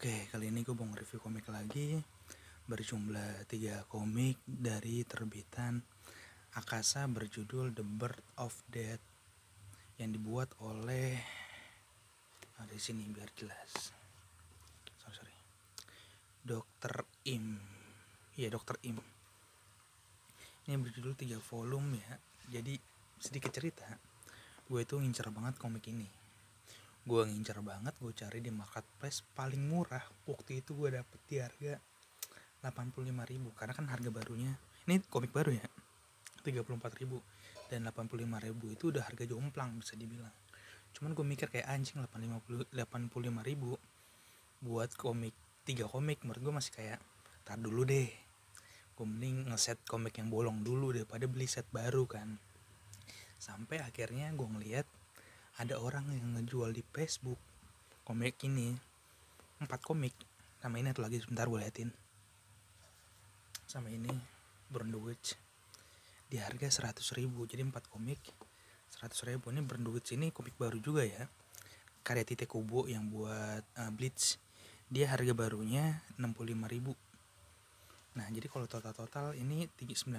Oke, kali ini gue mau nge-review komik lagi berjumlah 3 komik dari terbitan Akasa berjudul The Birth of Death yang dibuat oleh di sini biar jelas. Sorry. Dr. Im. Iya, Dr. Im. Ini berjudul 3 volume ya. Jadi sedikit cerita, gue itu ngincer banget komik ini. Gue cari di marketplace paling murah. Waktu itu gue dapet di harga 85.000 karena kan harga barunya, ini komik baru ya, 34.000 dan 85.000 itu udah harga jomplang bisa dibilang. Cuman gue mikir kayak anjing 85.000 buat komik 3 komik menurut gue masih kayak tar dulu deh, gue mending ngeset komik yang bolong dulu daripada beli set baru kan. Sampai akhirnya gue ngeliat ada orang yang ngejual di Facebook komik ini 4 komik sama ini atau lagi sebentar gue liatin, sama ini Brandwich di harga 100.000. Jadi 4 komik 100.000. Ini Brandwich ini komik baru juga ya, karya Tite Kubo yang buat Bleach. Dia harga barunya 65.000. Nah jadi kalau total ini 390,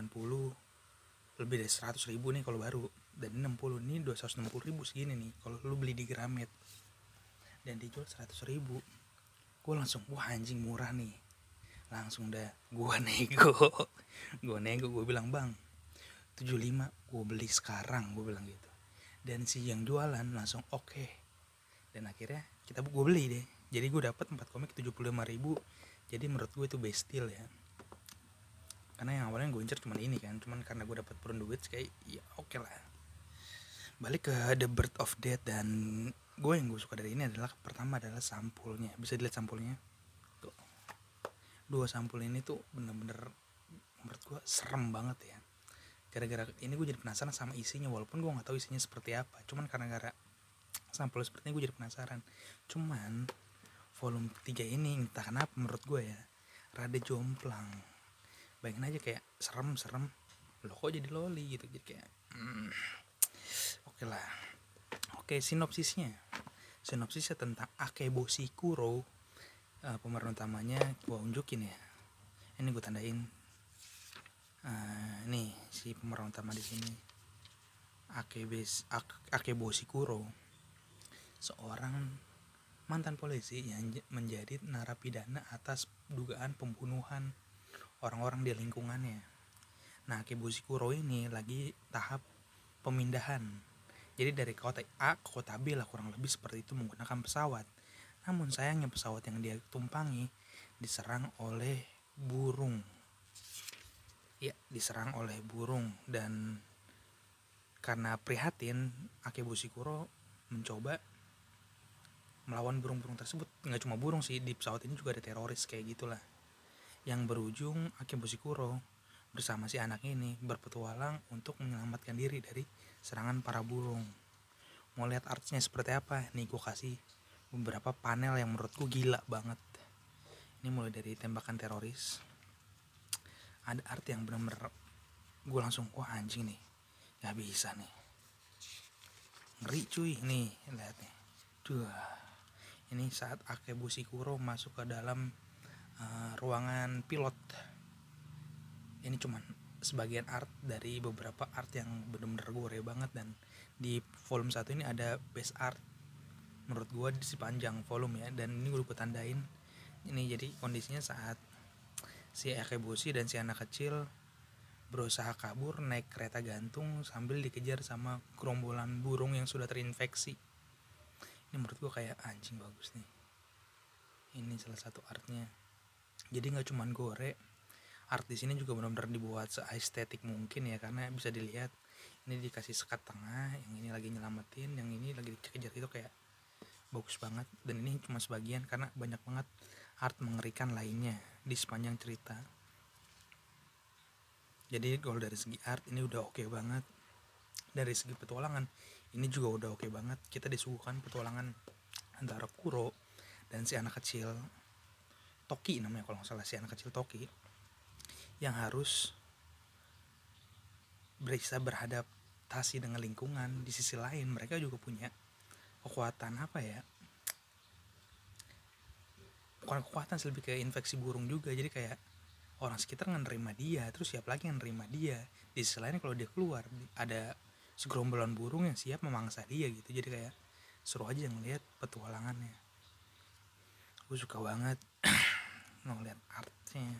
lebih dari 100.000 nih kalau baru, dan 60 nih 260.000 segini nih kalau lu beli di Gramet dan dijual 100.000. Gue langsung wah anjing murah nih, langsung dah gue nego, gue bilang bang 75 gue beli sekarang, gue bilang gitu. Dan si yang jualan langsung oke. Dan akhirnya gue beli deh. Jadi gue dapat 4 komik 75.000. Jadi menurut gue itu best deal ya, karena yang awalnya gue incer cuman ini kan, cuman karena gue dapat Brandwich kayak ya oke lah. Balik ke The Birth of Death, dan yang gue suka dari ini adalah pertama adalah sampulnya. Bisa dilihat sampulnya tuh, 2 sampul ini tuh bener-bener menurut gue serem banget ya. Gara-gara ini gue jadi penasaran sama isinya, walaupun gue nggak tahu isinya seperti apa. Cuman karena gara sampul seperti ini gue jadi penasaran. Cuman volume 3 ini entah kenapa menurut gue ya rada jomplang. Bayangin aja kayak serem loh kok jadi loli gitu, jadi kayak oke lah. Oke, sinopsisnya tentang Akeboshi Kuro. Pemeran utamanya gue unjukin ya, ini gue tandain. Nih si pemeran utama di sini Akeboshi Kuro, seorang mantan polisi yang menjadi narapidana atas dugaan pembunuhan orang-orang di lingkungannya. Nah, Akeboshi Kuro ini lagi tahap pemindahan. Jadi dari kota A ke kota B lah kurang lebih seperti itu menggunakan pesawat. Namun sayangnya pesawat yang dia tumpangi diserang oleh burung. Ya, diserang oleh burung, dan karena prihatin Akeboshi Kuro mencoba melawan burung-burung tersebut. Nggak cuma burung sih, di pesawat ini juga ada teroris kayak gitulah. Yang berujung Akeboshi Kuro bersama si anak ini berpetualang untuk menyelamatkan diri dari serangan para burung. Mau lihat artnya seperti apa? Nih gue kasih beberapa panel yang menurutku gila banget. Ini mulai dari tembakan teroris. Ada art yang bener-bener gue langsung wah anjing nih, gak bisa nih, ngeri cuy. Nih lihat nih, ini saat Akeboshi Kuro masuk ke dalam ruangan pilot. Ini cuman sebagian art dari beberapa art yang bener-bener gore banget, dan di volume 1 ini ada best art menurut gue di sepanjang volume ya, dan ini gue tandain. Ini jadi kondisinya saat si Akeboshi dan si anak kecil berusaha kabur naik kereta gantung sambil dikejar sama gerombolan burung yang sudah terinfeksi. Ini menurut gue kayak anjing bagus nih. Ini salah satu artnya. Jadi nggak cuman gore, art di sini juga benar-benar dibuat seestetik mungkin ya, karena bisa dilihat ini dikasih sekat tengah, yang ini lagi nyelamatin, yang ini lagi dikejar, itu kayak bagus banget. Dan ini cuma sebagian karena banyak banget art mengerikan lainnya di sepanjang cerita. Jadi kalau dari segi art ini udah oke banget. Dari segi petualangan ini juga udah oke banget. Kita disuguhkan petualangan antara Kuro dan si anak kecil Toki namanya kalau nggak salah, si anak kecil Toki yang harus bisa beradaptasi dengan lingkungan. Di sisi lain mereka juga punya kekuatan apa ya, bukan kekuatan sih, lebih kayak infeksi burung juga. Jadi kayak orang sekitar nerima dia, terus siapa lagi yang nerima dia. Di sisi lain kalau dia keluar ada segerombolan burung yang siap memangsa dia gitu. Jadi kayak seru aja ngeliat petualangannya. Gue suka banget ngeliat artnya.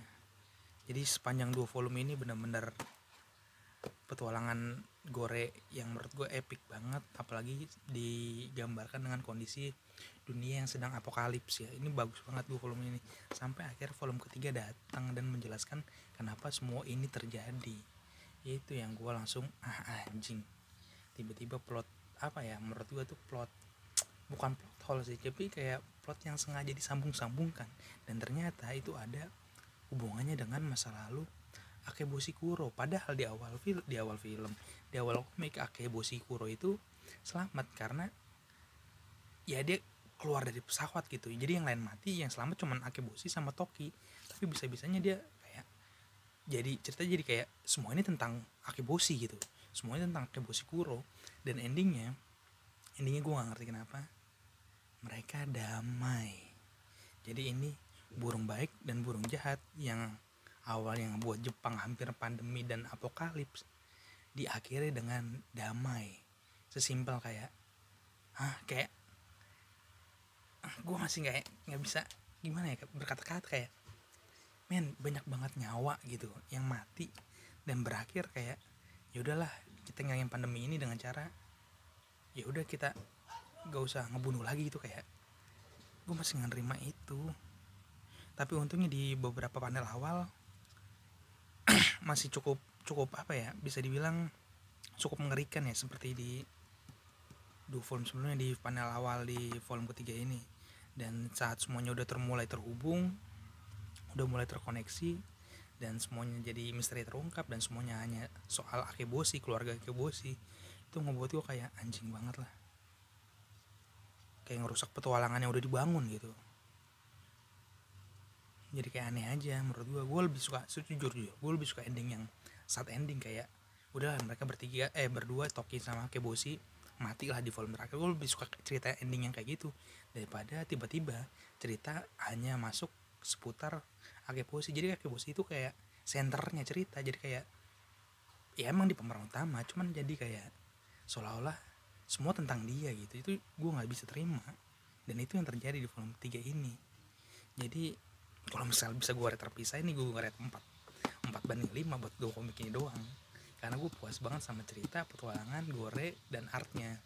Jadi sepanjang 2 volume ini benar-benar petualangan Gore yang menurut gue epic banget, apalagi digambarkan dengan kondisi dunia yang sedang apokalips ya. Ini bagus banget 2 volume ini, sampai akhir volume ketiga datang dan menjelaskan kenapa semua ini terjadi. Itu yang gue langsung anjing, tiba-tiba plot apa ya, menurut gue tuh plot, bukan plot hole sih, tapi kayak plot yang sengaja disambung-sambungkan, dan ternyata itu ada hubungannya dengan masa lalu Akeboshi Kuro. Padahal di awal komik Akeboshi Kuro itu selamat karena ya dia keluar dari pesawat gitu. Jadi yang lain mati, yang selamat cuman Akeboshi sama Toki. Tapi bisa-bisanya dia kayak jadi cerita, jadi kayak semua ini tentang Akeboshi gitu. Semuanya tentang Akeboshi Kuro. Dan endingnya gue gak ngerti kenapa mereka damai. Jadi ini burung baik dan burung jahat yang awalnya ngebuat Jepang hampir pandemi dan apokalips diakhiri dengan damai. Sesimpel kayak kayak gue masih nggak bisa gimana ya berkata-kata, kayak men banyak banget nyawa gitu yang mati dan berakhir kayak ya udahlah kita ngilangin pandemi ini dengan cara ya udah kita gak usah ngebunuh lagi gitu. Kayak gue masih nggak nerima itu. Tapi untungnya di beberapa panel awal masih cukup apa ya, bisa dibilang cukup mengerikan ya, seperti di 2 volume sebelumnya di panel awal di volume ketiga ini. Dan saat semuanya udah mulai terhubung, udah mulai terkoneksi, dan semuanya jadi misteri terungkap, dan semuanya hanya soal Akeboshi, keluarga Akeboshi, itu ngebuat gue kayak anjing banget lah, kayak ngerusak petualangan yang udah dibangun gitu. Jadi kayak aneh aja menurut gue lebih suka, jujur gue lebih suka ending yang sad ending, kayak udah mereka berdua Toki sama Akeboshi mati lah di volume terakhir. Gue lebih suka cerita ending yang kayak gitu daripada tiba-tiba cerita hanya masuk seputar Akeboshi. Jadi Akeboshi itu kayak senternya cerita, jadi kayak ya emang di pemeran utama, cuman jadi kayak seolah-olah semua tentang dia gitu. Itu gue nggak bisa terima, dan itu yang terjadi di volume 3 ini. Jadi kalau misal bisa gue rate terpisah ini, gue rate 4/5 buat 2 komik ini doang, karena gue puas banget sama cerita, petualangan, Gore, dan artnya.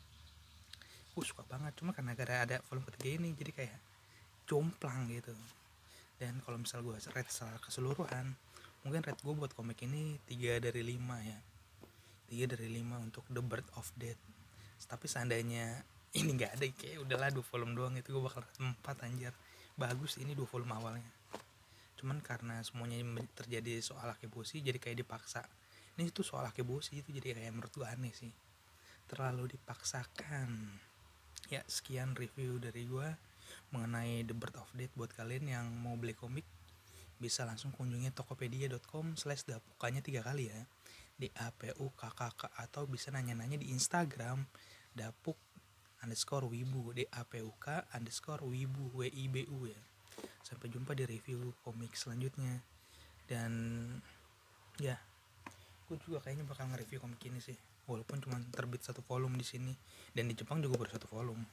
Gue suka banget. Cuma karena ada volume ketiga ini jadi kayak jomplang gitu. Dan kalau misal gue rate secara keseluruhan, mungkin rate gue buat komik ini 3/5 ya. 3/5 untuk The Birth of Death. Tapi seandainya ini gak ada, kayak udahlah 2 volume doang, itu gue bakal rate 4 anjir. Bagus ini 2 volume awalnya. Cuman karena semuanya terjadi soal Akeboshi, jadi kayak dipaksa. Ini tuh soal Akeboshi itu jadi kayak menurut gue aneh sih, terlalu dipaksakan. Ya sekian review dari gue mengenai The Birth of Death. Buat kalian yang mau beli komik, bisa langsung kunjungi tokopedia.com/dapukanya 3 kali ya, DAPUKKK, atau bisa nanya-nanya di Instagram dapuk_wibu, DAPUK_wibu, WIBU ya. Sampai jumpa di review komik selanjutnya. Dan ya, gue juga kayaknya bakal nge-review komik ini sih, walaupun cuma terbit 1 volume di sini, dan di Jepang juga baru 1 volume.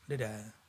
Dadah.